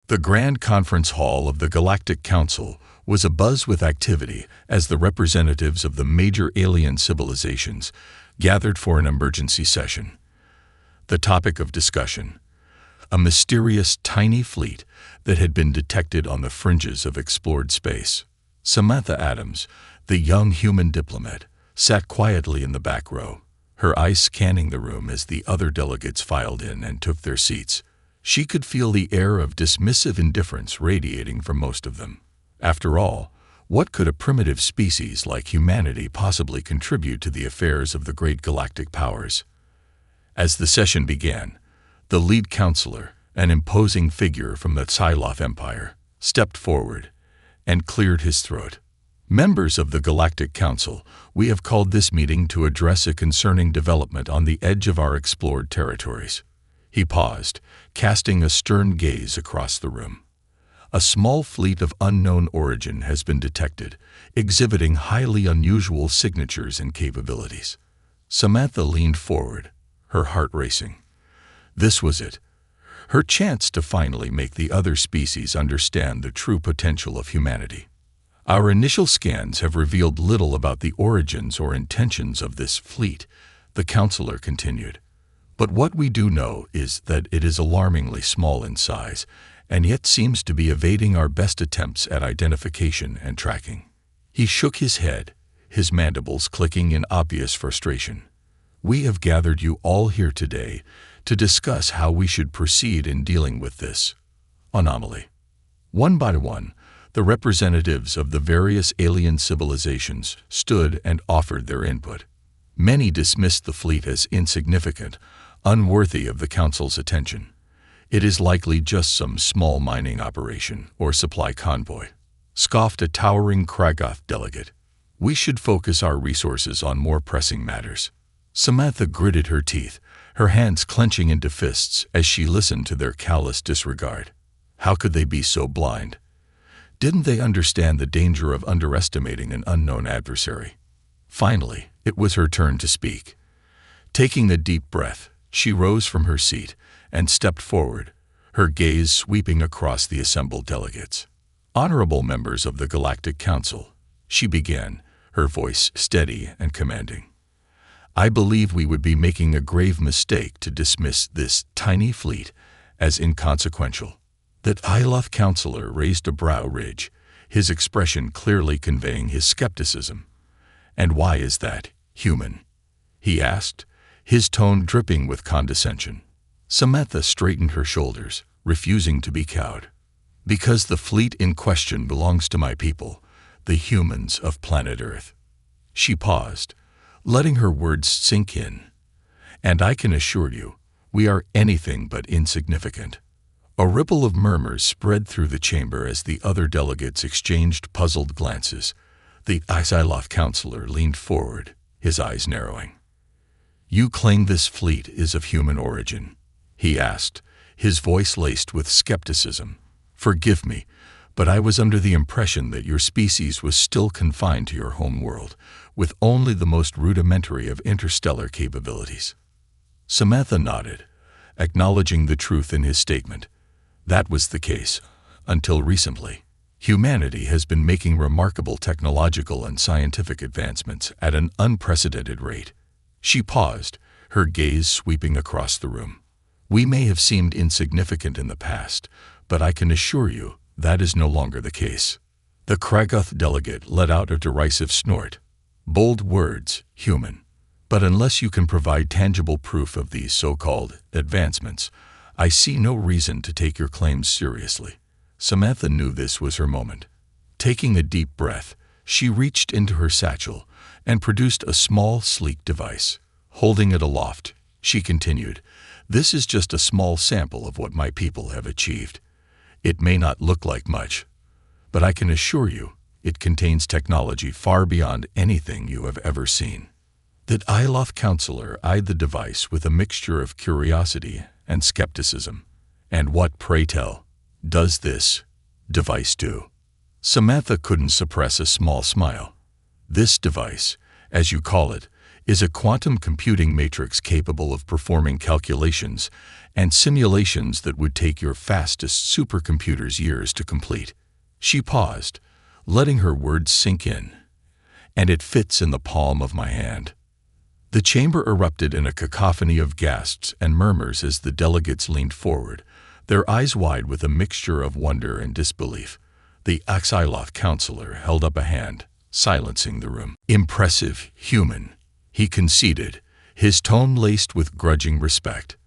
The Grand Conference Hall of the Galactic Council was abuzz with activity as the representatives of the major alien civilizations gathered for an emergency session. The topic of discussion: a mysterious tiny fleet that had been detected on the fringes of explored space. Samantha Adams, the young human diplomat, sat quietly in the back row, her eyes scanning the room as the other delegates filed in and took their seats. She could feel the air of dismissive indifference radiating from most of them. After all, what could a primitive species like humanity possibly contribute to the affairs of the great galactic powers? As the session began, the lead counselor, an imposing figure from the Psyloph Empire, stepped forward and cleared his throat. Members of the Galactic Council, we have called this meeting to address a concerning development on the edge of our explored territories. He paused, casting a stern gaze across the room. A small fleet of unknown origin has been detected, exhibiting highly unusual signatures and capabilities. Samantha leaned forward, her heart racing. This was it, her chance to finally make the other species understand the true potential of humanity. Our initial scans have revealed little about the origins or intentions of this fleet, the counselor continued. But what we do know is that it is alarmingly small in size, and yet seems to be evading our best attempts at identification and tracking. He shook his head, his mandibles clicking in obvious frustration. We have gathered you all here today to discuss how we should proceed in dealing with this anomaly. One by one, the representatives of the various alien civilizations stood and offered their input. Many dismissed the fleet as insignificant, unworthy of the Council's attention. It is likely just some small mining operation or supply convoy, scoffed a towering Kraggoth delegate. We should focus our resources on more pressing matters. Samantha gritted her teeth, her hands clenching into fists as she listened to their callous disregard. How could they be so blind? Didn't they understand the danger of underestimating an unknown adversary? Finally, it was her turn to speak. Taking a deep breath, she rose from her seat and stepped forward, her gaze sweeping across the assembled delegates. Honorable members of the Galactic Council, she began, her voice steady and commanding. I believe we would be making a grave mistake to dismiss this tiny fleet as inconsequential. That Psyloph counselor raised a brow ridge, his expression clearly conveying his skepticism. And why is that, human? He asked, his tone dripping with condescension. Samantha straightened her shoulders, refusing to be cowed. Because the fleet in question belongs to my people, the humans of planet Earth. She paused, letting her words sink in. And I can assure you, we are anything but insignificant. A ripple of murmurs spread through the chamber as the other delegates exchanged puzzled glances. The Psyloph counselor leaned forward, his eyes narrowing. You claim this fleet is of human origin, he asked, his voice laced with skepticism. Forgive me, but I was under the impression that your species was still confined to your home world, with only the most rudimentary of interstellar capabilities. Samantha nodded, acknowledging the truth in his statement. That was the case, until recently. Humanity has been making remarkable technological and scientific advancements at an unprecedented rate. She paused, her gaze sweeping across the room. We may have seemed insignificant in the past, but I can assure you that is no longer the case. The Kraggoth delegate let out a derisive snort. Bold words, human. But unless you can provide tangible proof of these so-called advancements, I see no reason to take your claims seriously. Samantha knew this was her moment. Taking a deep breath, she reached into her satchel and produced a small, sleek device. Holding it aloft, she continued, This is just a small sample of what my people have achieved. It may not look like much, but I can assure you it contains technology far beyond anything you have ever seen. The Psyloph counselor eyed the device with a mixture of curiosity and skepticism. And what, pray tell, does this device do? Samantha couldn't suppress a small smile. This device, as you call it, is a quantum computing matrix capable of performing calculations and simulations that would take your fastest supercomputers years to complete. She paused, letting her words sink in. And it fits in the palm of my hand. The chamber erupted in a cacophony of gasps and murmurs as the delegates leaned forward, their eyes wide with a mixture of wonder and disbelief. The Axiloth counselor held up a hand, silencing the room. Impressive, human, he conceded, his tone laced with grudging respect.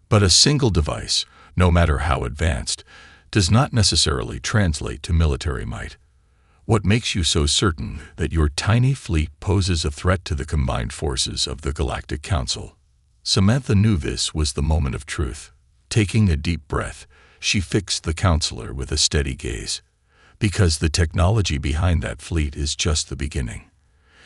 But a single device, no matter how advanced, does not necessarily translate to military might. What makes you so certain that your tiny fleet poses a threat to the combined forces of the Galactic Council? Samantha knew this was the moment of truth. Taking a deep breath, she fixed the counselor with a steady gaze. Because the technology behind that fleet is just the beginning.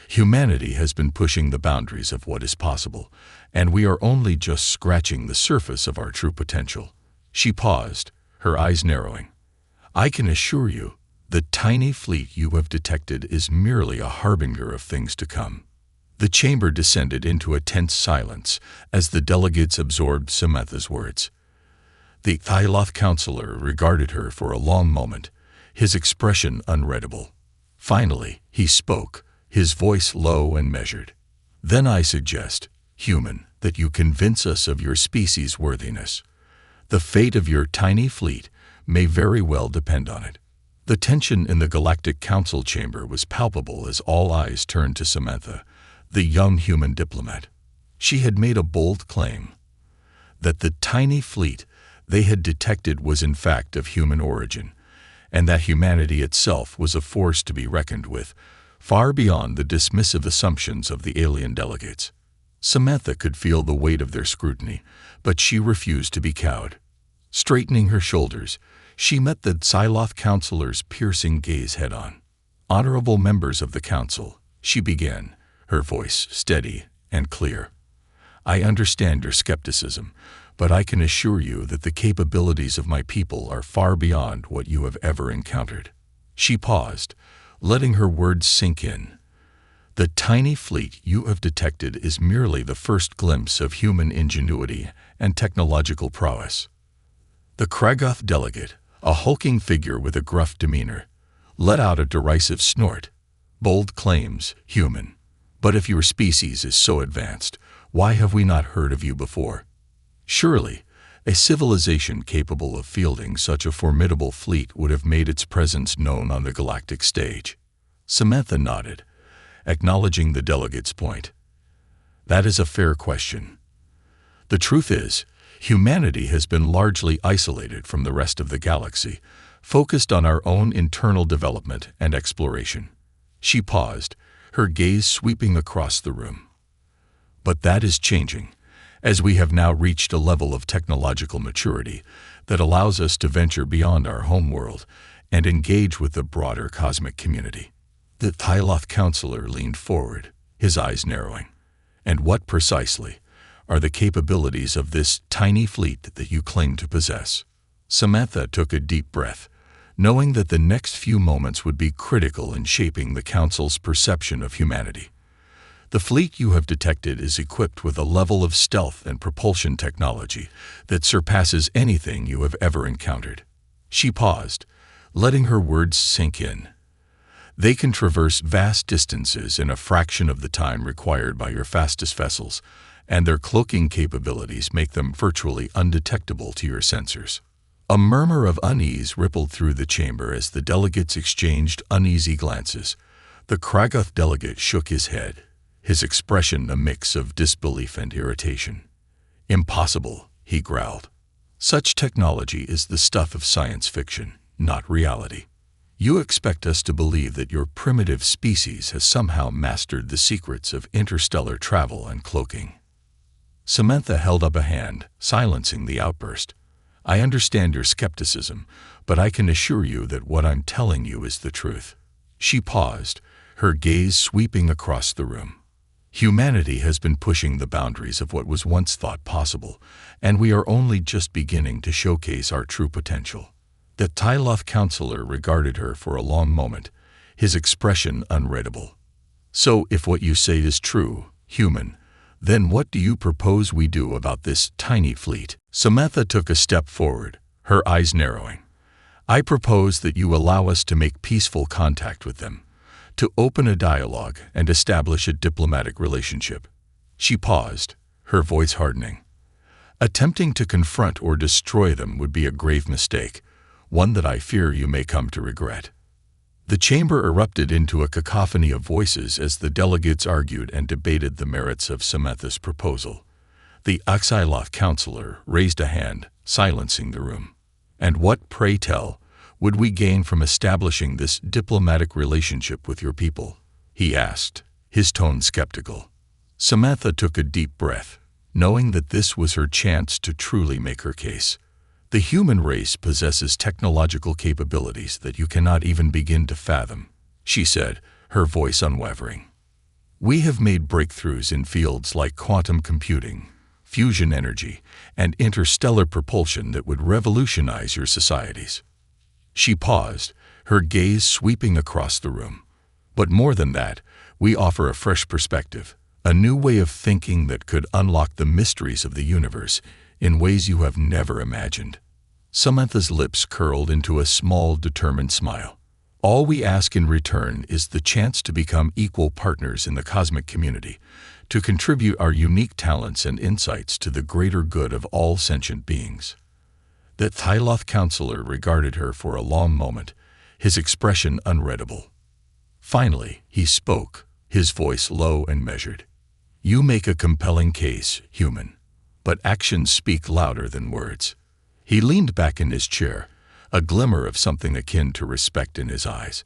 Humanity has been pushing the boundaries of what is possible, and we are only just scratching the surface of our true potential. She paused, her eyes narrowing. I can assure you, the tiny fleet you have detected is merely a harbinger of things to come. The chamber descended into a tense silence as the delegates absorbed Samantha's words. The Thyloth counselor regarded her for a long moment, his expression unreadable. Finally, he spoke, his voice low and measured. Then I suggest, human, that you convince us of your species' worthiness. The fate of your tiny fleet may very well depend on it. The tension in the Galactic Council chamber was palpable as all eyes turned to Samantha, the young human diplomat. She had made a bold claim that the tiny fleet they had detected was in fact of human origin, and that humanity itself was a force to be reckoned with, far beyond the dismissive assumptions of the alien delegates. Samantha could feel the weight of their scrutiny, but she refused to be cowed. Straightening her shoulders, she met the Psyloth counselor's piercing gaze head-on. Honorable members of the council, she began, her voice steady and clear. I understand your skepticism, but I can assure you that the capabilities of my people are far beyond what you have ever encountered. She paused, letting her words sink in. The tiny fleet you have detected is merely the first glimpse of human ingenuity and technological prowess. The Kragoth delegate, a hulking figure with a gruff demeanor, let out a derisive snort. Bold claims, human. But if your species is so advanced, why have we not heard of you before? Surely, a civilization capable of fielding such a formidable fleet would have made its presence known on the galactic stage. Samantha nodded, acknowledging the delegate's point. That is a fair question. The truth is, humanity has been largely isolated from the rest of the galaxy, focused on our own internal development and exploration. She paused, her gaze sweeping across the room. But that is changing, as we have now reached a level of technological maturity that allows us to venture beyond our home world and engage with the broader cosmic community. The Thyloth counselor leaned forward, his eyes narrowing. And what precisely are the capabilities of this tiny fleet that you claim to possess? Samantha took a deep breath, knowing that the next few moments would be critical in shaping the Council's perception of humanity. The fleet you have detected is equipped with a level of stealth and propulsion technology that surpasses anything you have ever encountered. She paused, letting her words sink in. They can traverse vast distances in a fraction of the time required by your fastest vessels, and their cloaking capabilities make them virtually undetectable to your sensors. A murmur of unease rippled through the chamber as the delegates exchanged uneasy glances. The Kragoth delegate shook his head, his expression a mix of disbelief and irritation. Impossible, he growled. Such technology is the stuff of science fiction, not reality. You expect us to believe that your primitive species has somehow mastered the secrets of interstellar travel and cloaking. Samantha held up a hand, silencing the outburst. I understand your skepticism, but I can assure you that what I'm telling you is the truth. She paused, her gaze sweeping across the room. Humanity has been pushing the boundaries of what was once thought possible, and we are only just beginning to showcase our true potential. The Thyloth counselor regarded her for a long moment, his expression unreadable. So, if what you say is true, Human. Then what do you propose we do about this tiny fleet? Samantha took a step forward, her eyes narrowing. I propose that you allow us to make peaceful contact with them, to open a dialogue and establish a diplomatic relationship. She paused, her voice hardening. Attempting to confront or destroy them would be a grave mistake, one that I fear you may come to regret. The chamber erupted into a cacophony of voices as the delegates argued and debated the merits of Samantha's proposal. The HFY counselor raised a hand, silencing the room. And what, pray tell, would we gain from establishing this diplomatic relationship with your people? He asked, his tone skeptical. Samantha took a deep breath, knowing that this was her chance to truly make her case. The human race possesses technological capabilities that you cannot even begin to fathom, she said, her voice unwavering. We have made breakthroughs in fields like quantum computing, fusion energy, and interstellar propulsion that would revolutionize your societies. She paused, her gaze sweeping across the room. But more than that, we offer a fresh perspective, a new way of thinking that could unlock the mysteries of the universe in ways you have never imagined. Samantha's lips curled into a small, determined smile. All we ask in return is the chance to become equal partners in the cosmic community, to contribute our unique talents and insights to the greater good of all sentient beings. The HFY counselor regarded her for a long moment, his expression unreadable. Finally, he spoke, his voice low and measured. You make a compelling case, human, but actions speak louder than words. He leaned back in his chair, a glimmer of something akin to respect in his eyes.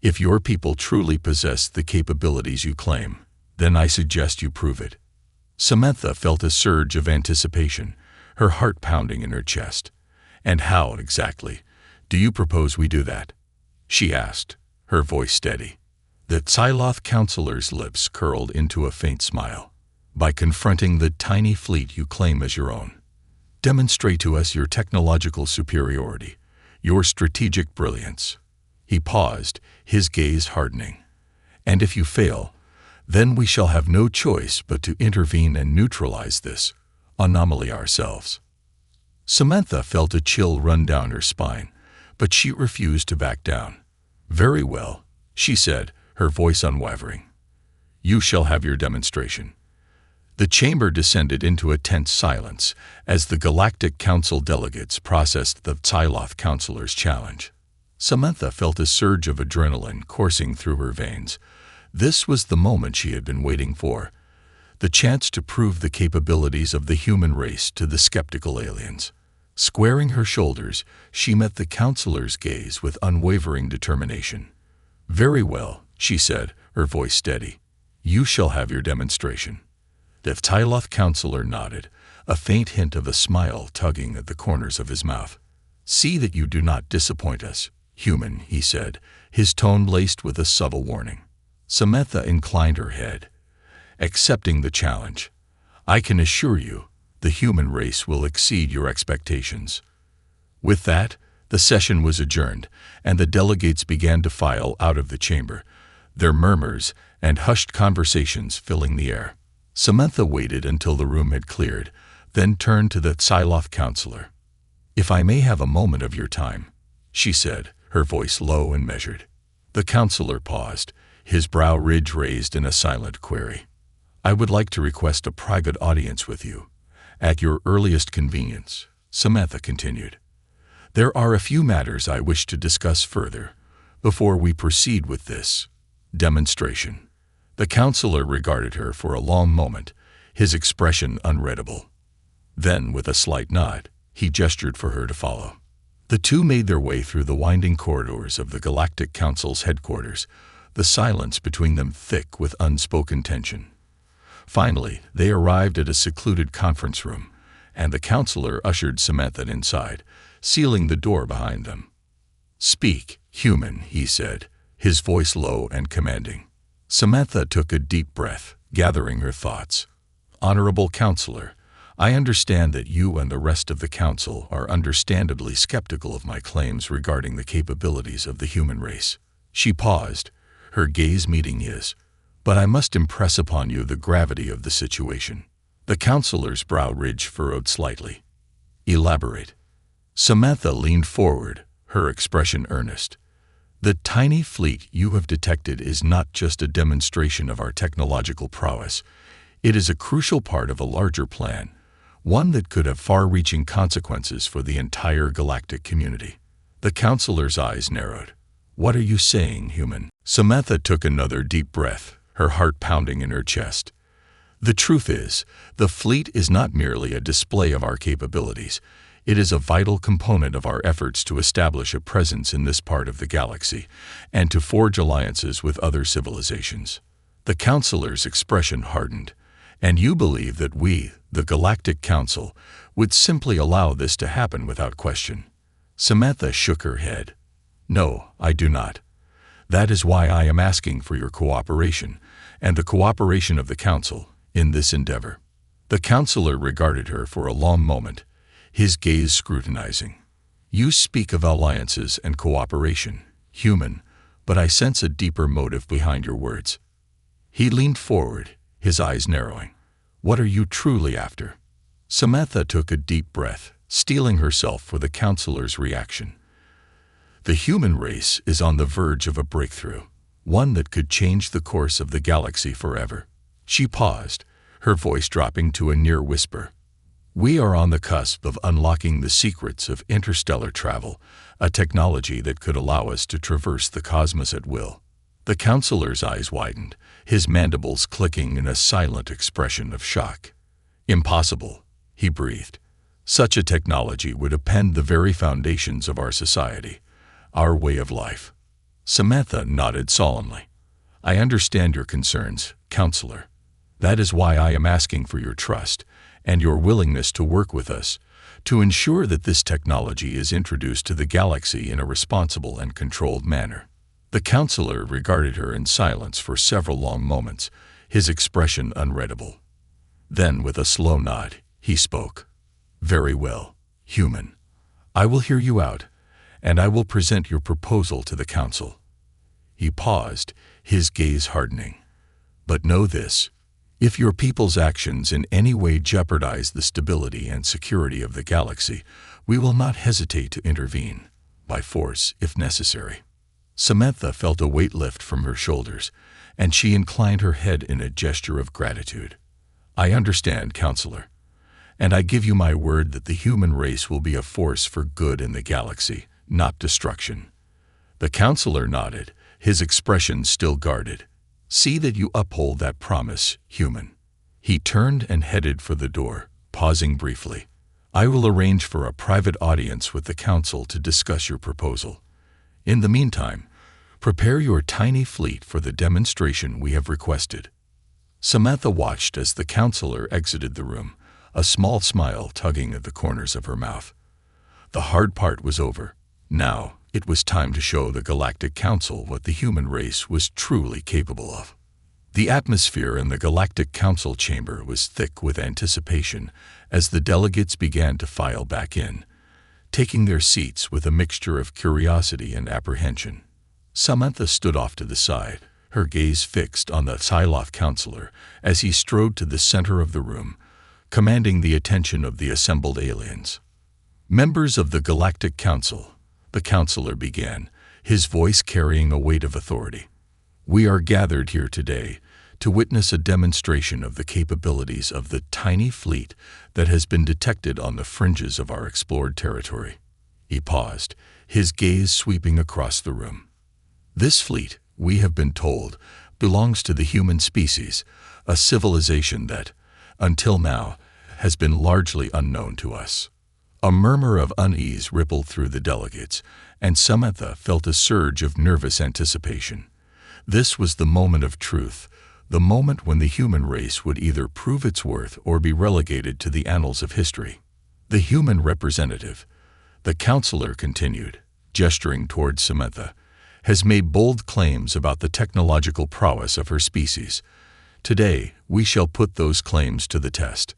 If your people truly possess the capabilities you claim, then I suggest you prove it. Samantha felt a surge of anticipation, her heart pounding in her chest. And how, exactly, do you propose we do that? She asked, her voice steady. The HFY counselor's lips curled into a faint smile. By confronting the tiny fleet you claim as your own. Demonstrate to us your technological superiority, your strategic brilliance. He paused, his gaze hardening. And if you fail, then we shall have no choice but to intervene and neutralize this anomaly ourselves. Samantha felt a chill run down her spine, but she refused to back down. Very well, she said, her voice unwavering. You shall have your demonstration. The chamber descended into a tense silence as the Galactic Council delegates processed the HFY counselor's challenge. Samantha felt a surge of adrenaline coursing through her veins. This was the moment she had been waiting for, the chance to prove the capabilities of the human race to the skeptical aliens. Squaring her shoulders, she met the counselor's gaze with unwavering determination. Very well, she said, her voice steady. You shall have your demonstration. The HFY counselor nodded, a faint hint of a smile tugging at the corners of his mouth. See that you do not disappoint us, human, he said, his tone laced with a subtle warning. Samantha inclined her head, accepting the challenge. I can assure you, the human race will exceed your expectations. With that, the session was adjourned, and the delegates began to file out of the chamber, their murmurs and hushed conversations filling the air. Samantha waited until the room had cleared, then turned to the HFY counselor. If I may have a moment of your time, she said, her voice low and measured. The counselor paused, his brow ridge raised in a silent query. I would like to request a private audience with you. At your earliest convenience, Samantha continued. There are a few matters I wish to discuss further before we proceed with this demonstration. The counselor regarded her for a long moment, his expression unreadable. Then, with a slight nod, he gestured for her to follow. The two made their way through the winding corridors of the Galactic Council's headquarters, the silence between them thick with unspoken tension. Finally, they arrived at a secluded conference room, and the counselor ushered Samantha inside, sealing the door behind them. Speak, human, he said, his voice low and commanding. Samantha took a deep breath, gathering her thoughts. Honorable counselor, I understand that you and the rest of the council are understandably skeptical of my claims regarding the capabilities of the human race. She paused, her gaze meeting his. But I must impress upon you the gravity of the situation. The counselor's brow ridge furrowed slightly. Elaborate. Samantha leaned forward, her expression earnest. The tiny fleet you have detected is not just a demonstration of our technological prowess. It is a crucial part of a larger plan, one that could have far-reaching consequences for the entire galactic community. The counselor's eyes narrowed. What are you saying, human? Samantha took another deep breath, her heart pounding in her chest. The truth is, the fleet is not merely a display of our capabilities. It is a vital component of our efforts to establish a presence in this part of the galaxy and to forge alliances with other civilizations. The counselor's expression hardened. And you believe that we, the Galactic Council, would simply allow this to happen without question? Samantha shook her head. No, I do not. That is why I am asking for your cooperation, and the cooperation of the Council, in this endeavor. The counselor regarded her for a long moment, his gaze scrutinizing. You speak of alliances and cooperation, human, but I sense a deeper motive behind your words. He leaned forward, his eyes narrowing. What are you truly after? Samantha took a deep breath, steeling herself for the counselor's reaction. The human race is on the verge of a breakthrough, one that could change the course of the galaxy forever. She paused, her voice dropping to a near whisper. We are on the cusp of unlocking the secrets of interstellar travel, a technology that could allow us to traverse the cosmos at will. The counselor's eyes widened, his mandibles clicking in a silent expression of shock. Impossible, he breathed. Such a technology would upend the very foundations of our society, our way of life. Samantha nodded solemnly. I understand your concerns, counselor. That is why I am asking for your trust and your willingness to work with us to ensure that this technology is introduced to the galaxy in a responsible and controlled manner. The counselor regarded her in silence for several long moments, his expression unreadable. Then, with a slow nod, he spoke. Very well, human. I will hear you out, and I will present your proposal to the council. He paused, his gaze hardening. But know this. If your people's actions in any way jeopardize the stability and security of the galaxy, we will not hesitate to intervene, by force if necessary. Samantha felt a weight lift from her shoulders, and she inclined her head in a gesture of gratitude. I understand, counselor, and I give you my word that the human race will be a force for good in the galaxy, not destruction. The counselor nodded, his expression still guarded. See that you uphold that promise, human. He turned and headed for the door, pausing briefly. I will arrange for a private audience with the council to discuss your proposal. In the meantime, prepare your tiny fleet for the demonstration we have requested. Samantha watched as the counselor exited the room, a small smile tugging at the corners of her mouth. The hard part was over. Now, it was time to show the Galactic Council what the human race was truly capable of. The atmosphere in the Galactic Council chamber was thick with anticipation as the delegates began to file back in, taking their seats with a mixture of curiosity and apprehension. Samantha stood off to the side, her gaze fixed on the Psyloth counselor as he strode to the center of the room, commanding the attention of the assembled aliens. Members of the Galactic Council, the counselor began, his voice carrying a weight of authority. We are gathered here today to witness a demonstration of the capabilities of the tiny fleet that has been detected on the fringes of our explored territory. He paused, his gaze sweeping across the room. This fleet, we have been told, belongs to the human species, a civilization that, until now, has been largely unknown to us. A murmur of unease rippled through the delegates, and Samantha felt a surge of nervous anticipation. This was the moment of truth, the moment when the human race would either prove its worth or be relegated to the annals of history. The human representative, the counselor continued, gesturing towards Samantha, has made bold claims about the technological prowess of her species. Today, we shall put those claims to the test.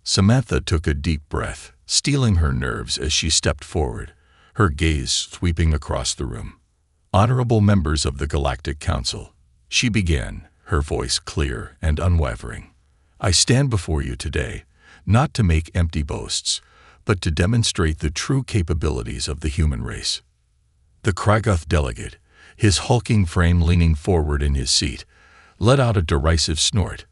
Samantha took a deep breath, steeling her nerves as she stepped forward, her gaze sweeping across the room. Honorable members of the Galactic Council, she began, her voice clear and unwavering. "I stand before you today, not to make empty boasts, but to demonstrate the true capabilities of the human race." The Kragath delegate, his hulking frame leaning forward in his seat, let out a derisive snort.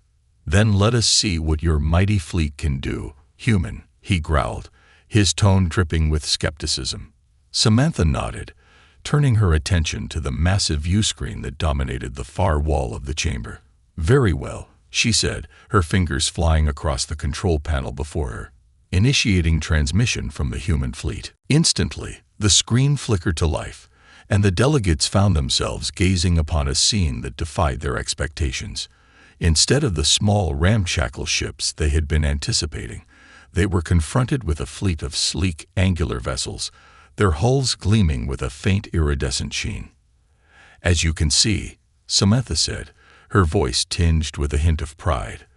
"Then let us see what your mighty fleet can do, human," he growled, his tone dripping with skepticism. Samantha nodded, turning her attention to the massive viewscreen that dominated the far wall of the chamber. "Very well," she said, her fingers flying across the control panel before her, initiating transmission from the human fleet. Instantly, the screen flickered to life, and the delegates found themselves gazing upon a scene that defied their expectations. Instead of the small, ramshackle ships they had been anticipating, they were confronted with a fleet of sleek, angular vessels, their hulls gleaming with a faint iridescent sheen. "As you can see," Samantha said, her voice tinged with a hint of pride,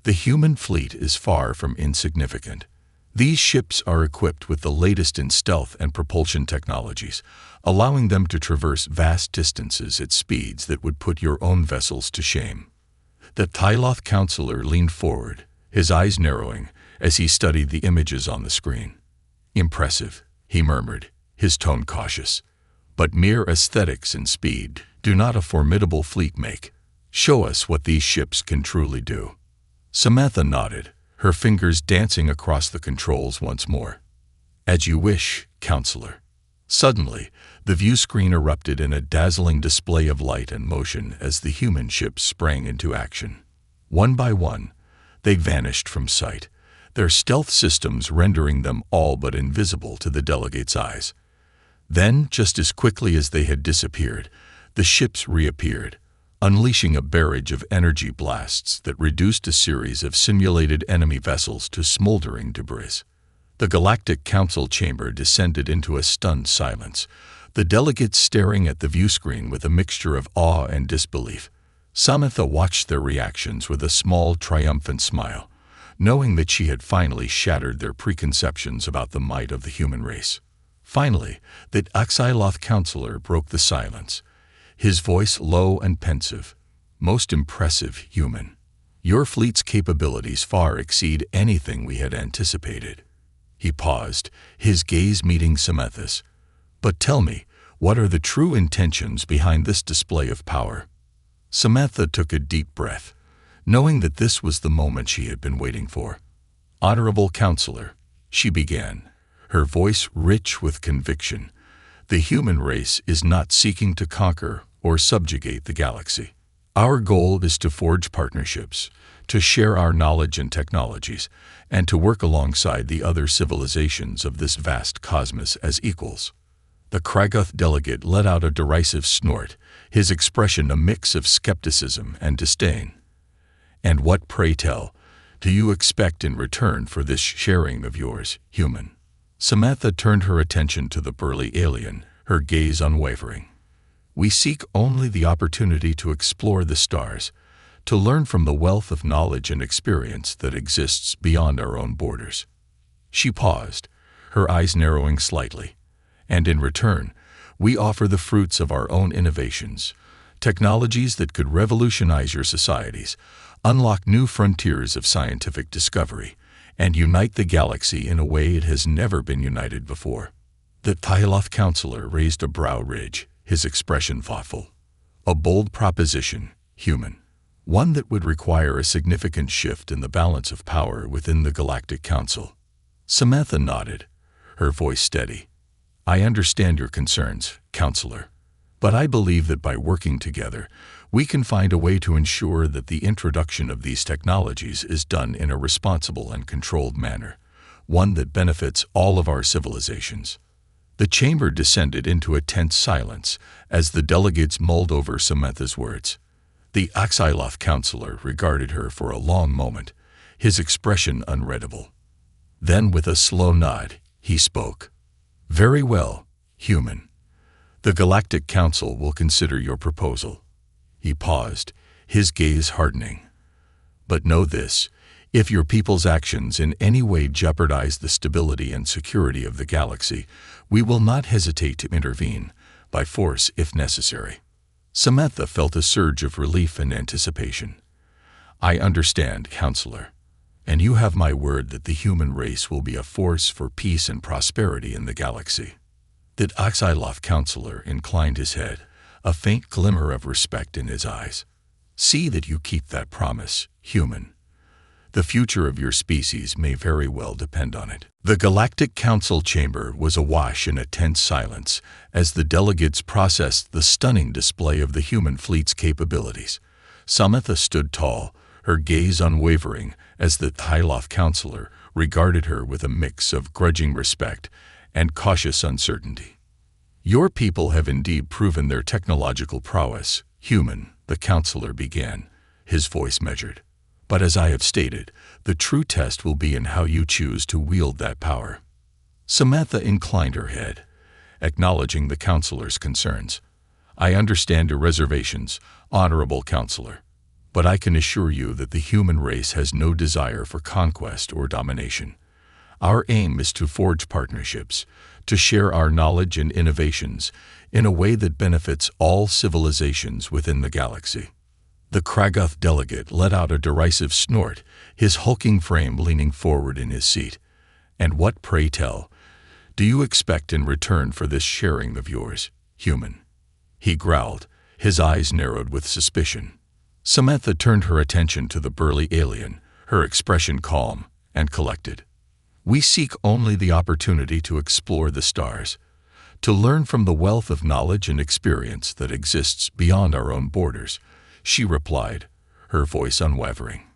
"the human fleet is far from insignificant. These ships are equipped with the latest in stealth and propulsion technologies, allowing them to traverse vast distances at speeds that would put your own vessels to shame." The Tyloth counselor leaned forward, his eyes narrowing as he studied the images on the screen. "Impressive," he murmured, his tone cautious. "But mere aesthetics and speed do not a formidable fleet make. Show us what these ships can truly do." Samantha nodded, her fingers dancing across the controls once more. "As you wish, counselor." Suddenly, the view screen erupted in a dazzling display of light and motion as the human ships sprang into action. One by one, they vanished from sight, their stealth systems rendering them all but invisible to the delegates' eyes. Then, just as quickly as they had disappeared, the ships reappeared, unleashing a barrage of energy blasts that reduced a series of simulated enemy vessels to smoldering debris. The Galactic Council chamber descended into a stunned silence, the delegates staring at the viewscreen with a mixture of awe and disbelief. Samantha watched their reactions with a small, triumphant smile, knowing that she had finally shattered their preconceptions about the might of the human race. Finally, the Axiloth counselor broke the silence, his voice low and pensive. "Most impressive, human. Your fleet's capabilities far exceed anything we had anticipated." He paused, his gaze meeting Samantha's. "But tell me, what are the true intentions behind this display of power?" Samantha took a deep breath, knowing that this was the moment she had been waiting for. "Honorable Counselor," she began, her voice rich with conviction, "the human race is not seeking to conquer or subjugate the galaxy. Our goal is to forge partnerships, to share our knowledge and technologies, and to work alongside the other civilizations of this vast cosmos as equals." The Kragath delegate let out a derisive snort, his expression a mix of skepticism and disdain. "And what, pray tell, do you expect in return for this sharing of yours, human?" Samantha turned her attention to the burly alien, her gaze unwavering. "We seek only the opportunity to explore the stars, to learn from the wealth of knowledge and experience that exists beyond our own borders." She paused, her eyes narrowing slightly. "And in return, we offer the fruits of our own innovations, technologies that could revolutionize your societies, unlock new frontiers of scientific discovery, and unite the galaxy in a way it has never been united before." The Tyloth counselor raised a brow ridge, his expression thoughtful. "A bold proposition, human. One that would require a significant shift in the balance of power within the Galactic Council." Samantha nodded, her voice steady. "I understand your concerns, Counselor, but I believe that by working together, we can find a way to ensure that the introduction of these technologies is done in a responsible and controlled manner, one that benefits all of our civilizations." The chamber descended into a tense silence as the delegates mulled over Samantha's words. The Axiloth counselor regarded her for a long moment, his expression unreadable. Then, with a slow nod, he spoke. "Very well, human. The Galactic Council will consider your proposal." He paused, his gaze hardening. "But know this, if your people's actions in any way jeopardize the stability and security of the galaxy, we will not hesitate to intervene, by force if necessary." Samantha felt a surge of relief and anticipation. I understand, Counselor, and you have my word that the human race will be a force for peace and prosperity in the galaxy. The HFY Counselor inclined his head, a faint glimmer of respect in his eyes. See that you keep that promise, human. The future of your species may very well depend on it. The Galactic Council chamber was awash in a tense silence as the delegates processed the stunning display of the human fleet's capabilities. Samantha stood tall, her gaze unwavering, as the HFY Counselor regarded her with a mix of grudging respect and cautious uncertainty. Your people have indeed proven their technological prowess, human, the Counselor began, his voice measured. But as I have stated, the true test will be in how you choose to wield that power. Samantha inclined her head, acknowledging the Counselor's concerns. I understand your reservations, Honorable Counselor, but I can assure you that the human race has no desire for conquest or domination. Our aim is to forge partnerships, to share our knowledge and innovations in a way that benefits all civilizations within the galaxy. The Kragoth delegate let out a derisive snort, his hulking frame leaning forward in his seat. And what, pray tell, do you expect in return for this sharing of yours, human? He growled, his eyes narrowed with suspicion. Samantha turned her attention to the burly alien, her expression calm and collected. We seek only the opportunity to explore the stars, to learn from the wealth of knowledge and experience that exists beyond our own borders, she replied, her voice unwavering.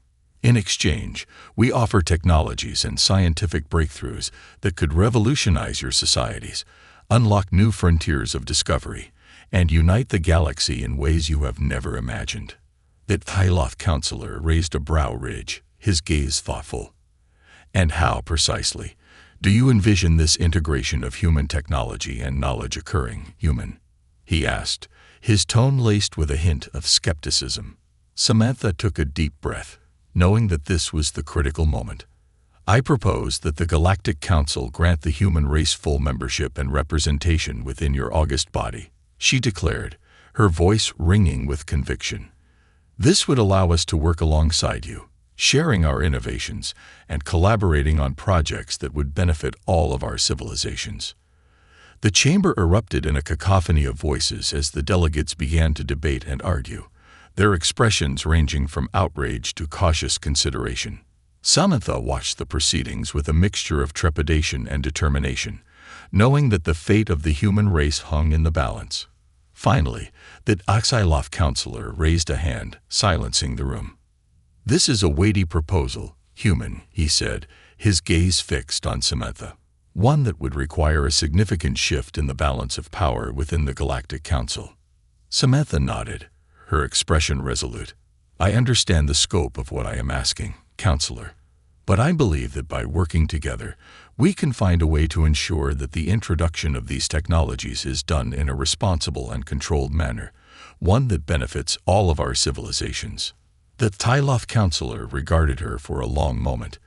In exchange, we offer technologies and scientific breakthroughs that could revolutionize your societies, unlock new frontiers of discovery, and unite the galaxy in ways you have never imagined. The HFY Counselor raised a brow ridge, his gaze thoughtful. And how, precisely, do you envision this integration of human technology and knowledge occurring, human? He asked, his tone laced with a hint of skepticism. Samantha took a deep breath, knowing that this was the critical moment. I propose that the Galactic Council grant the human race full membership and representation within your august body, she declared, her voice ringing with conviction. This would allow us to work alongside you, sharing our innovations and collaborating on projects that would benefit all of our civilizations. The chamber erupted in a cacophony of voices as the delegates began to debate and argue, their expressions ranging from outrage to cautious consideration. Samantha watched the proceedings with a mixture of trepidation and determination, knowing that the fate of the human race hung in the balance. Finally, the HFY Counselor raised a hand, silencing the room. This is a weighty proposal, human, he said, his gaze fixed on Samantha. One that would require a significant shift in the balance of power within the Galactic Council. Samantha nodded, her expression resolute. I understand the scope of what I am asking, Counselor, but I believe that by working together, we can find a way to ensure that the introduction of these technologies is done in a responsible and controlled manner, one that benefits all of our civilizations. The HFY Counselor regarded her for a long moment,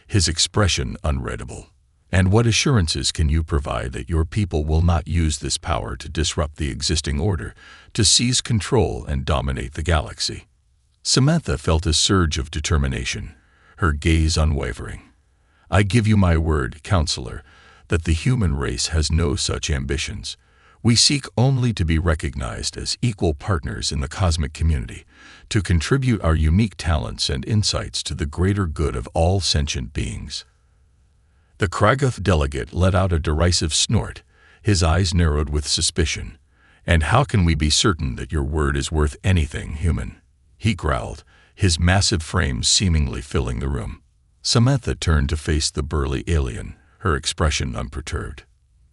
his expression unreadable. And what assurances can you provide that your people will not use this power to disrupt the existing order, to seize control and dominate the galaxy? Samantha felt a surge of determination, her gaze unwavering. I give you my word, Counselor, that the human race has no such ambitions. We seek only to be recognized as equal partners in the cosmic community, to contribute our unique talents and insights to the greater good of all sentient beings. The Kragoth delegate let out a derisive snort, his eyes narrowed with suspicion. And how can we be certain that your word is worth anything, human? He growled, his massive frame seemingly filling the room. Samantha turned to face the burly alien, her expression unperturbed.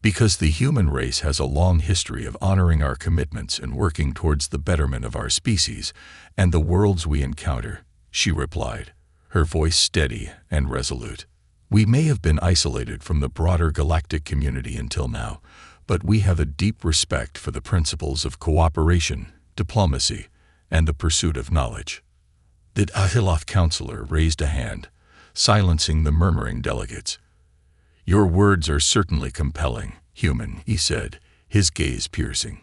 Because the human race has a long history of honoring our commitments and working towards the betterment of our species and the worlds we encounter, she replied, her voice steady and resolute. We may have been isolated from the broader galactic community until now, but we have a deep respect for the principles of cooperation, diplomacy, and the pursuit of knowledge. The HFY Counselor raised a hand, silencing the murmuring delegates. Your words are certainly compelling, human, he said, his gaze piercing.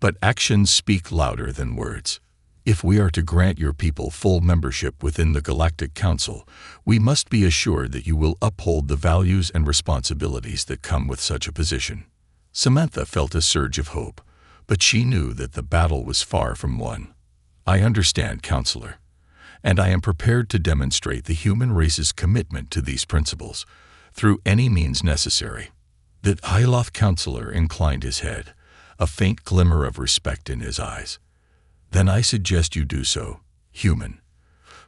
but actions speak louder than words. If we are to grant your people full membership within the Galactic Council, we must be assured that you will uphold the values and responsibilities that come with such a position." Samantha felt a surge of hope, but she knew that the battle was far from won. "I understand, Counselor, and I am prepared to demonstrate the human race's commitment to these principles, through any means necessary." The Iloth Counselor inclined his head, a faint glimmer of respect in his eyes. "Then I suggest you do so, human.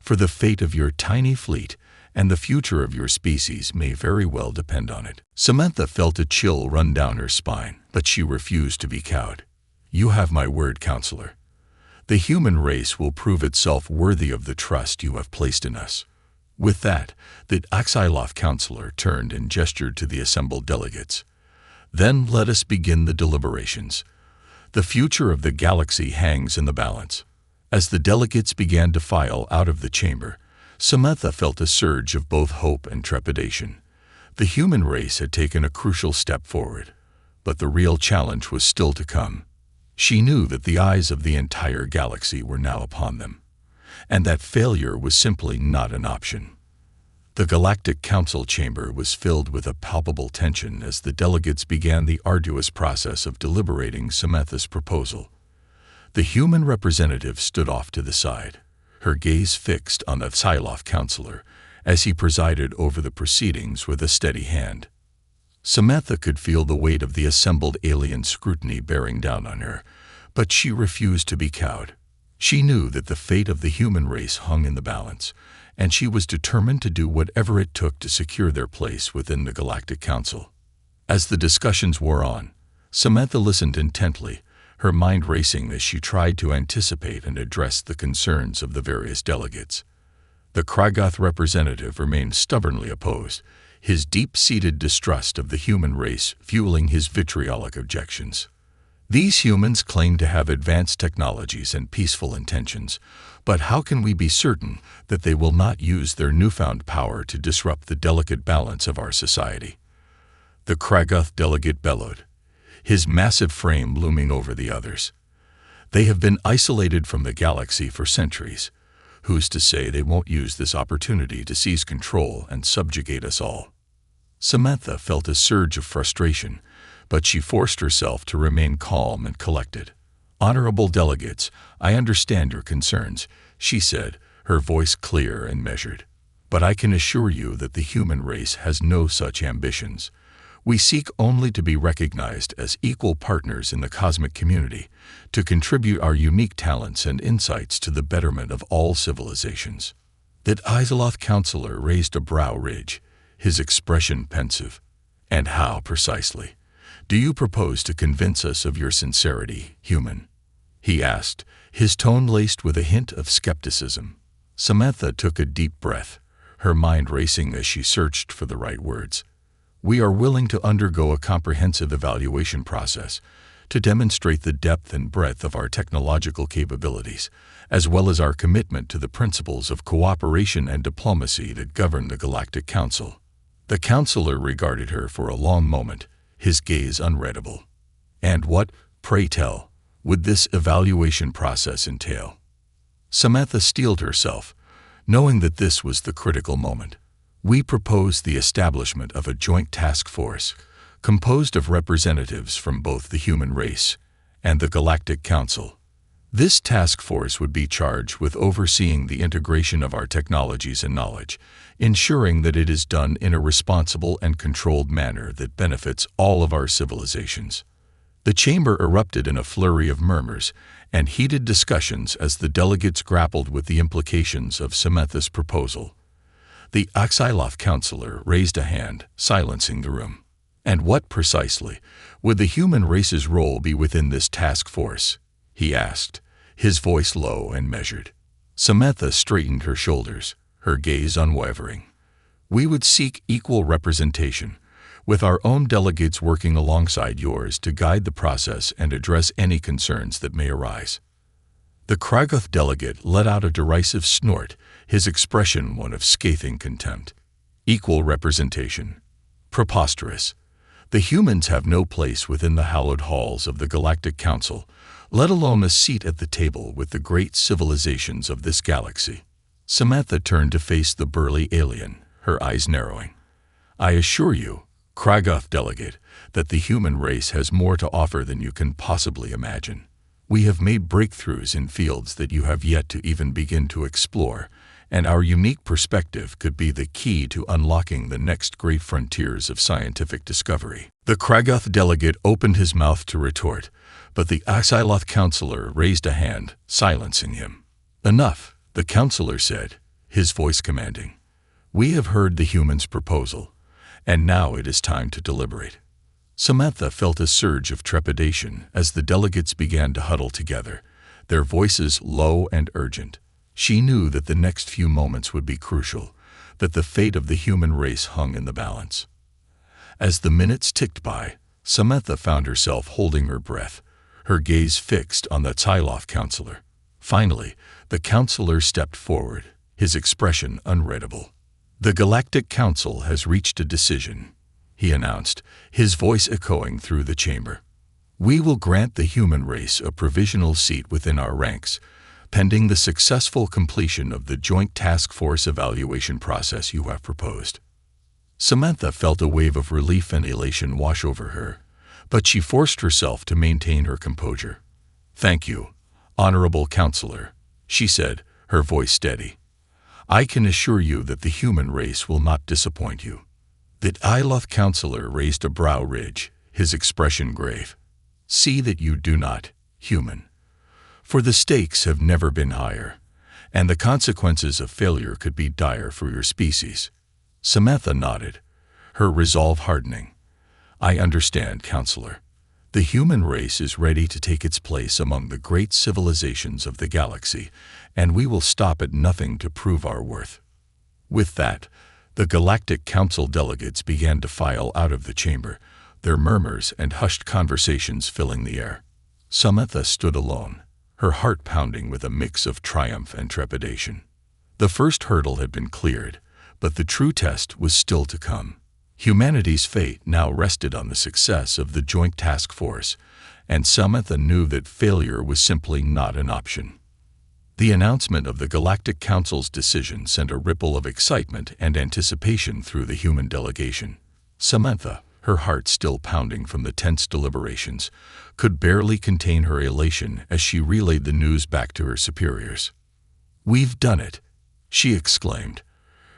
For the fate of your tiny fleet and the future of your species may very well depend on it." Samantha felt a chill run down her spine, but she refused to be cowed. "You have my word, Counselor. The human race will prove itself worthy of the trust you have placed in us." With that, the Iloth Counselor turned and gestured to the assembled delegates. "Then let us begin the deliberations. The future of the galaxy hangs in the balance." As the delegates began to file out of the chamber, Samantha felt a surge of both hope and trepidation. The human race had taken a crucial step forward, but the real challenge was still to come. She knew that the eyes of the entire galaxy were now upon them, and that failure was simply not an option. The Galactic Council chamber was filled with a palpable tension as the delegates began the arduous process of deliberating Samantha's proposal. The human representative stood off to the side, her gaze fixed on the Iloth Counselor as he presided over the proceedings with a steady hand. Samantha could feel the weight of the assembled alien scrutiny bearing down on her, but she refused to be cowed. She knew that the fate of the human race hung in the balance, and she was determined to do whatever it took to secure their place within the Galactic Council. As the discussions wore on, Samantha listened intently, her mind racing as she tried to anticipate and address the concerns of the various delegates. The Kragath representative remained stubbornly opposed, his deep-seated distrust of the human race fueling his vitriolic objections. "These humans claim to have advanced technologies and peaceful intentions, but how can we be certain that they will not use their newfound power to disrupt the delicate balance of our society?" The Kragath delegate bellowed, his massive frame looming over the others. "They have been isolated from the galaxy for centuries. Who's to say they won't use this opportunity to seize control and subjugate us all?" Samantha felt a surge of frustration, but she forced herself to remain calm and collected. "Honorable delegates, I understand your concerns," she said, her voice clear and measured. "But I can assure you that the human race has no such ambitions. We seek only to be recognized as equal partners in the cosmic community, to contribute our unique talents and insights to the betterment of all civilizations." The Iloth Counselor raised a brow ridge, his expression pensive. "And how, precisely, do you propose to convince us of your sincerity, human?" he asked, his tone laced with a hint of skepticism. Samantha took a deep breath, her mind racing as she searched for the right words. "We are willing to undergo a comprehensive evaluation process to demonstrate the depth and breadth of our technological capabilities, as well as our commitment to the principles of cooperation and diplomacy that govern the Galactic Council." The counselor regarded her for a long moment, his gaze unreadable. "And what, pray tell, would this evaluation process entail?" Samantha steeled herself, knowing that this was the critical moment. "We propose the establishment of a joint task force composed of representatives from both the human race and the Galactic Council. This task force would be charged with overseeing the integration of our technologies and knowledge, ensuring that it is done in a responsible and controlled manner that benefits all of our civilizations." The chamber erupted in a flurry of murmurs and heated discussions as the delegates grappled with the implications of Samantha's proposal. The Iloth Counselor raised a hand, silencing the room. "And what, precisely, would the human race's role be within this task force?" he asked, his voice low and measured. Samantha straightened her shoulders, her gaze unwavering. "We would seek equal representation, with our own delegates working alongside yours to guide the process and address any concerns that may arise." The Kragath delegate let out a derisive snort, his expression one of scathing contempt. "Equal representation? Preposterous. The humans have no place within the hallowed halls of the Galactic Council, let alone a seat at the table with the great civilizations of this galaxy. Samantha turned to face the burly alien, her eyes narrowing. I assure you, Kragoth delegate, that the human race has more to offer than you can possibly imagine. We have made breakthroughs in fields that you have yet to even begin to explore, and our unique perspective could be the key to unlocking the next great frontiers of scientific discovery. The Kragoth delegate opened his mouth to retort, but the Axiloth counselor raised a hand, silencing him. Enough, the counselor said, his voice commanding. We have heard the humans' proposal, and now it is time to deliberate. Samantha felt a surge of trepidation as the delegates began to huddle together, their voices low and urgent. She knew that the next few moments would be crucial, that the fate of the human race hung in the balance. As the minutes ticked by, Samantha found herself holding her breath, her gaze fixed on the Axiloth counselor. Finally, the counselor stepped forward, his expression unreadable. The Galactic Council has reached a decision, he announced, his voice echoing through the chamber. We will grant the human race a provisional seat within our ranks, pending the successful completion of the Joint Task Force evaluation process you have proposed. Samantha felt a wave of relief and elation wash over her, but she forced herself to maintain her composure. Thank you, Honorable Counselor, she said, her voice steady. I can assure you that the human race will not disappoint you. The Axiloth counselor raised a brow ridge, his expression grave. See that you do not, human. For the stakes have never been higher, and the consequences of failure could be dire for your species. Samantha nodded, her resolve hardening. I understand, Counselor. The human race is ready to take its place among the great civilizations of the galaxy, and we will stop at nothing to prove our worth. With that, the Galactic Council delegates began to file out of the chamber, their murmurs and hushed conversations filling the air. Samantha stood alone, her heart pounding with a mix of triumph and trepidation. The first hurdle had been cleared, but the true test was still to come. Humanity's fate now rested on the success of the Joint Task Force, and Samantha knew that failure was simply not an option. The announcement of the Galactic Council's decision sent a ripple of excitement and anticipation through the human delegation. Samantha, her heart still pounding from the tense deliberations, could barely contain her elation as she relayed the news back to her superiors. We've done it, she exclaimed,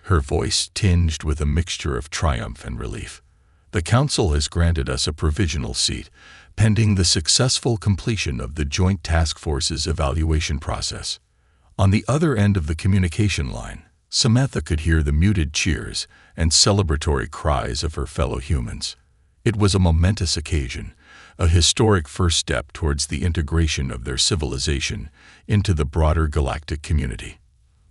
her voice tinged with a mixture of triumph and relief. The Council has granted us a provisional seat, pending the successful completion of the Joint Task Force's evaluation process. On the other end of the communication line, Samantha could hear the muted cheers and celebratory cries of her fellow humans. It was a momentous occasion, a historic first step towards the integration of their civilization into the broader galactic community.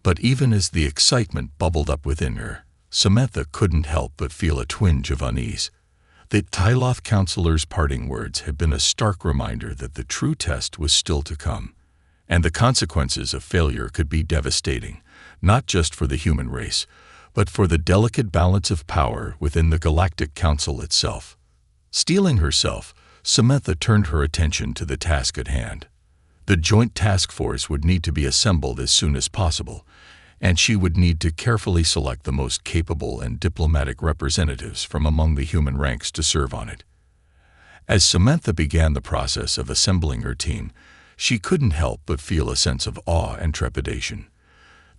But even as the excitement bubbled up within her, Samantha couldn't help but feel a twinge of unease. The Axiloth counselor's parting words had been a stark reminder that the true test was still to come, and the consequences of failure could be devastating, not just for the human race, but for the delicate balance of power within the Galactic Council itself. Steeling herself, Samantha turned her attention to the task at hand. The Joint Task Force would need to be assembled as soon as possible, and she would need to carefully select the most capable and diplomatic representatives from among the human ranks to serve on it. As Samantha began the process of assembling her team, she couldn't help but feel a sense of awe and trepidation.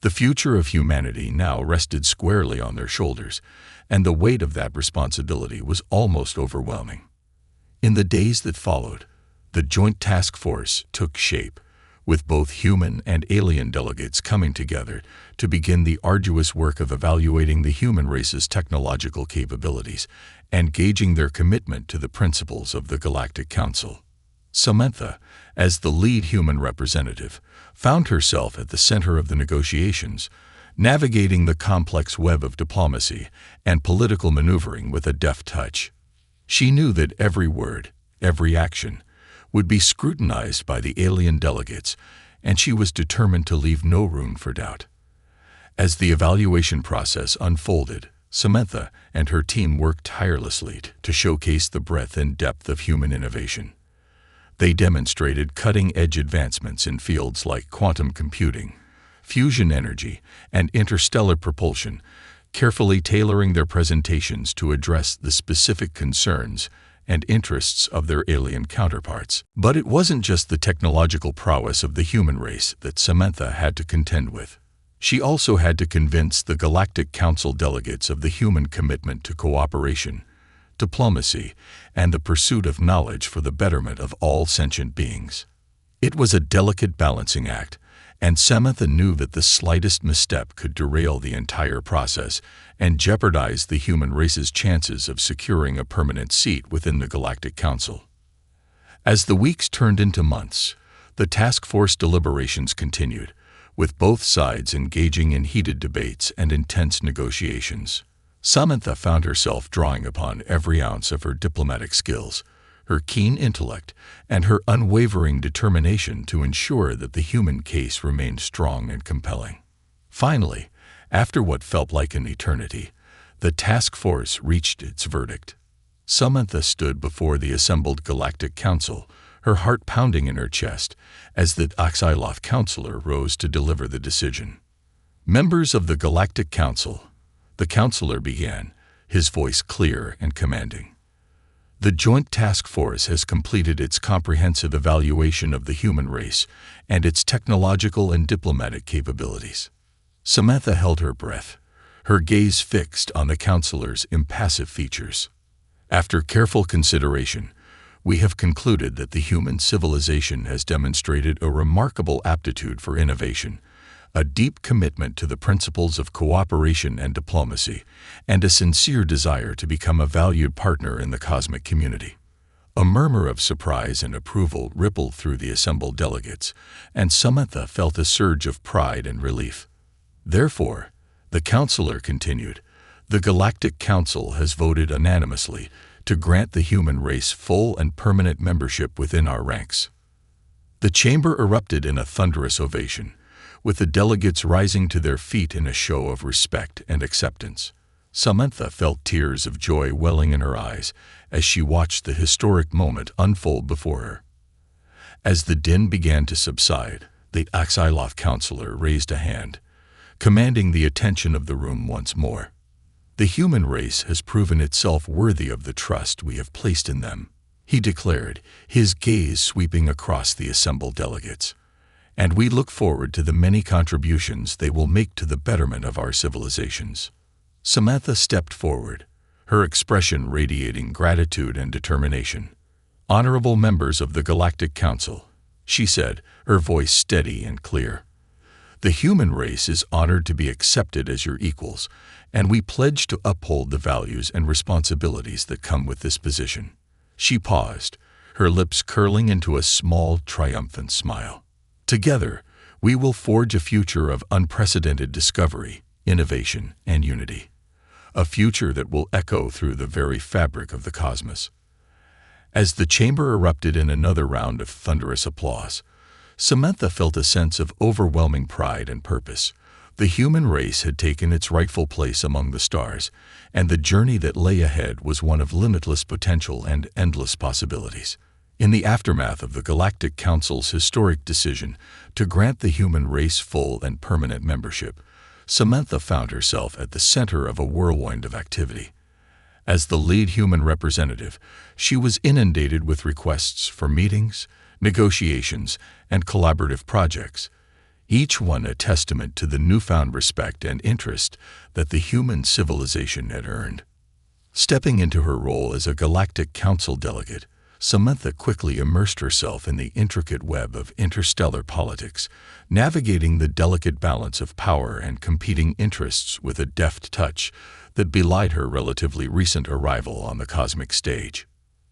The future of humanity now rested squarely on their shoulders, and the weight of that responsibility was almost overwhelming. In the days that followed, the Joint Task Force took shape, with both human and alien delegates coming together to begin the arduous work of evaluating the human race's technological capabilities and gauging their commitment to the principles of the Galactic Council. Samantha, as the lead human representative, found herself at the center of the negotiations, navigating the complex web of diplomacy and political maneuvering with a deft touch. She knew that every word, every action, would be scrutinized by the alien delegates, and she was determined to leave no room for doubt. As the evaluation process unfolded, Samantha and her team worked tirelessly to showcase the breadth and depth of human innovation. They demonstrated cutting-edge advancements in fields like quantum computing, fusion energy, and interstellar propulsion, carefully tailoring their presentations to address the specific concerns and interests of their alien counterparts. But it wasn't just the technological prowess of the human race that Samantha had to contend with. She also had to convince the Galactic Council delegates of the human commitment to cooperation, diplomacy, and the pursuit of knowledge for the betterment of all sentient beings. It was a delicate balancing act, and Samantha knew that the slightest misstep could derail the entire process and jeopardize the human race's chances of securing a permanent seat within the Galactic Council. As the weeks turned into months, the task force deliberations continued, with both sides engaging in heated debates and intense negotiations. Samantha found herself drawing upon every ounce of her diplomatic skills, her keen intellect, and her unwavering determination to ensure that the human case remained strong and compelling. Finally, after what felt like an eternity, the task force reached its verdict. Samantha stood before the assembled Galactic Council, her heart pounding in her chest, as the HFY counselor rose to deliver the decision. Members of the Galactic Council, the counselor began, his voice clear and commanding. The Joint Task Force has completed its comprehensive evaluation of the human race and its technological and diplomatic capabilities. Samantha held her breath, her gaze fixed on the counselor's impassive features. After careful consideration, we have concluded that the human civilization has demonstrated a remarkable aptitude for innovation, a deep commitment to the principles of cooperation and diplomacy, and a sincere desire to become a valued partner in the cosmic community. A murmur of surprise and approval rippled through the assembled delegates, and Samantha felt a surge of pride and relief. Therefore, the counselor continued, the Galactic Council has voted unanimously to grant the human race full and permanent membership within our ranks. The chamber erupted in a thunderous ovation, with the delegates rising to their feet in a show of respect and acceptance. Samantha felt tears of joy welling in her eyes as she watched the historic moment unfold before her. As the din began to subside, the HFY counselor raised a hand, commanding the attention of the room once more. The human race has proven itself worthy of the trust we have placed in them, he declared, his gaze sweeping across the assembled delegates. And we look forward to the many contributions they will make to the betterment of our civilizations. Samantha stepped forward, her expression radiating gratitude and determination. Honorable members of the Galactic Council, she said, her voice steady and clear. The human race is honored to be accepted as your equals, and we pledge to uphold the values and responsibilities that come with this position. She paused, her lips curling into a small, triumphant smile. Together, we will forge a future of unprecedented discovery, innovation, and unity. A future that will echo through the very fabric of the cosmos. As the chamber erupted in another round of thunderous applause, Samantha felt a sense of overwhelming pride and purpose. The human race had taken its rightful place among the stars, and the journey that lay ahead was one of limitless potential and endless possibilities. In the aftermath of the Galactic Council's historic decision to grant the human race full and permanent membership, Samantha found herself at the center of a whirlwind of activity. As the lead human representative, she was inundated with requests for meetings, negotiations, and collaborative projects, each one a testament to the newfound respect and interest that the human civilization had earned. Stepping into her role as a Galactic Council delegate, Samantha quickly immersed herself in the intricate web of interstellar politics, navigating the delicate balance of power and competing interests with a deft touch that belied her relatively recent arrival on the cosmic stage.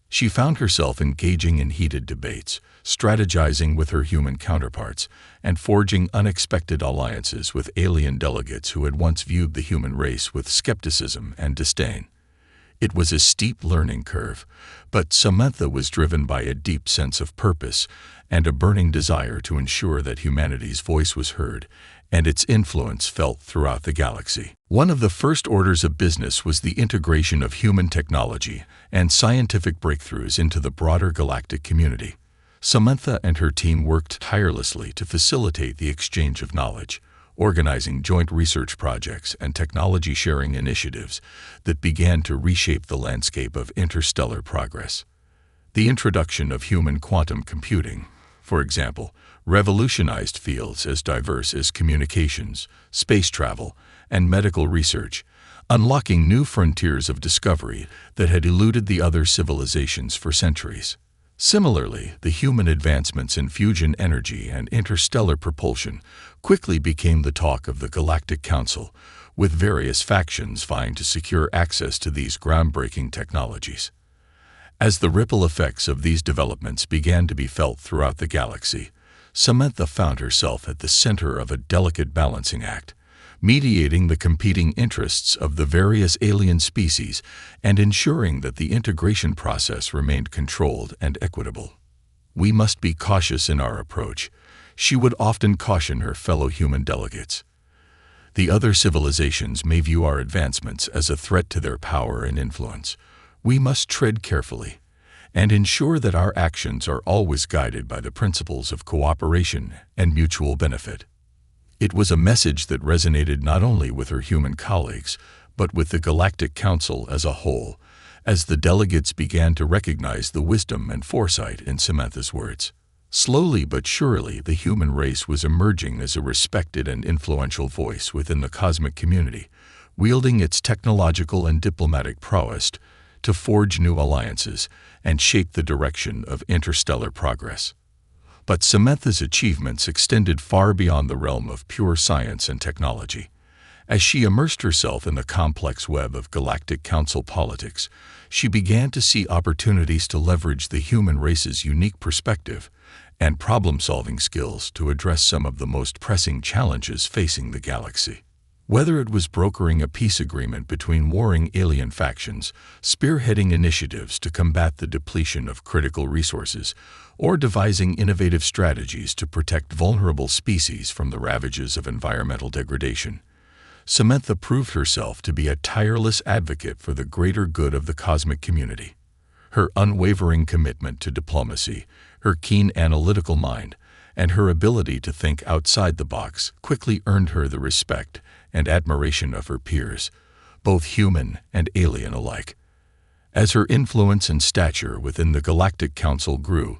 She found herself engaging in heated debates, strategizing with her human counterparts, and forging unexpected alliances with alien delegates who had once viewed the human race with skepticism and disdain. It was a steep learning curve, but Samantha was driven by a deep sense of purpose and a burning desire to ensure that humanity's voice was heard and its influence felt throughout the galaxy. One of the first orders of business was the integration of human technology and scientific breakthroughs into the broader galactic community. Samantha and her team worked tirelessly to facilitate the exchange of knowledge, organizing joint research projects and technology-sharing initiatives that began to reshape the landscape of interstellar progress. The introduction of human quantum computing, for example, revolutionized fields as diverse as communications, space travel, and medical research, unlocking new frontiers of discovery that had eluded the other civilizations for centuries. Similarly, the human advancements in fusion energy and interstellar propulsion quickly became the talk of the Galactic Council, with various factions vying to secure access to these groundbreaking technologies. As the ripple effects of these developments began to be felt throughout the galaxy, Samantha found herself at the center of a delicate balancing act, mediating the competing interests of the various alien species and ensuring that the integration process remained controlled and equitable. "We must be cautious in our approach," she would often caution her fellow human delegates. "The other civilizations may view our advancements as a threat to their power and influence. We must tread carefully and ensure that our actions are always guided by the principles of cooperation and mutual benefit." It was a message that resonated not only with her human colleagues, but with the Galactic Council as a whole, as the delegates began to recognize the wisdom and foresight in Samantha's words. Slowly but surely, the human race was emerging as a respected and influential voice within the cosmic community, wielding its technological and diplomatic prowess to forge new alliances and shape the direction of interstellar progress. But Samantha's achievements extended far beyond the realm of pure science and technology. As she immersed herself in the complex web of Galactic Council politics, she began to see opportunities to leverage the human race's unique perspective and problem-solving skills to address some of the most pressing challenges facing the galaxy. Whether it was brokering a peace agreement between warring alien factions, spearheading initiatives to combat the depletion of critical resources, or devising innovative strategies to protect vulnerable species from the ravages of environmental degradation, Samantha proved herself to be a tireless advocate for the greater good of the cosmic community. Her unwavering commitment to diplomacy, her keen analytical mind, and her ability to think outside the box quickly earned her the respect and admiration of her peers, both human and alien alike. As her influence and stature within the Galactic Council grew,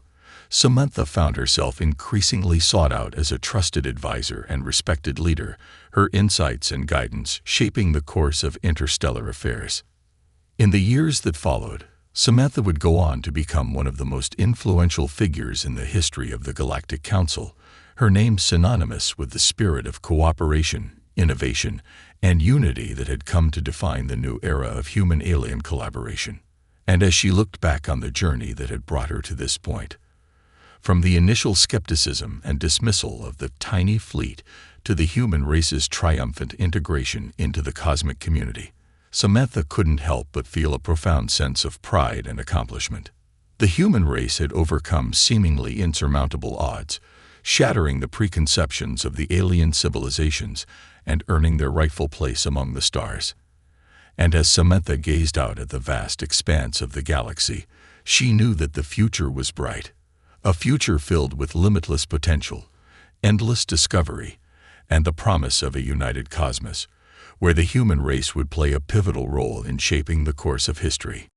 Samantha found herself increasingly sought out as a trusted advisor and respected leader, her insights and guidance shaping the course of interstellar affairs. In the years that followed, Samantha would go on to become one of the most influential figures in the history of the Galactic Council, her name synonymous with the spirit of cooperation, innovation, and unity that had come to define the new era of human-alien collaboration. And as she looked back on the journey that had brought her to this point, from the initial skepticism and dismissal of the tiny fleet to the human race's triumphant integration into the cosmic community, Samantha couldn't help but feel a profound sense of pride and accomplishment. The human race had overcome seemingly insurmountable odds, shattering the preconceptions of the alien civilizations and earning their rightful place among the stars. And as Samantha gazed out at the vast expanse of the galaxy, she knew that the future was bright, a future filled with limitless potential, endless discovery, and the promise of a united cosmos, where the human race would play a pivotal role in shaping the course of history.